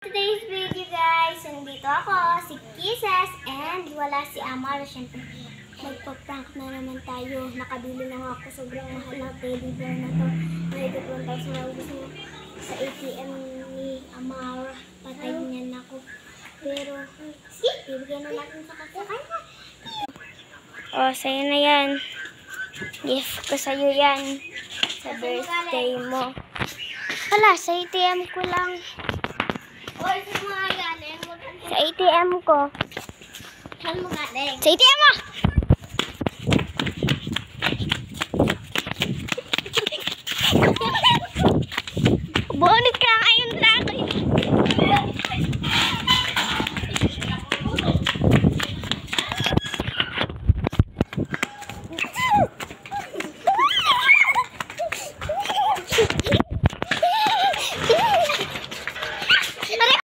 Today's video guys, nandito ako, si Kisses, and wala si Amar. Siyempre, magpa-prank na naman tayo. Nakabili lang ako, sobrang mahal na teddy bear na to. Mahigit 1,000 na gusto mo sa ATM ni Amar. Patayin niya na ako. Pero, sige, bibigyan na natin sa kasakay na. Oh, sa'yo na yan. Gift ko sa'yo yan. Sa birthday mo. Wala, sa ATM ko lang. Sa ATM ko. Saan mo galing? Sa ATM mo!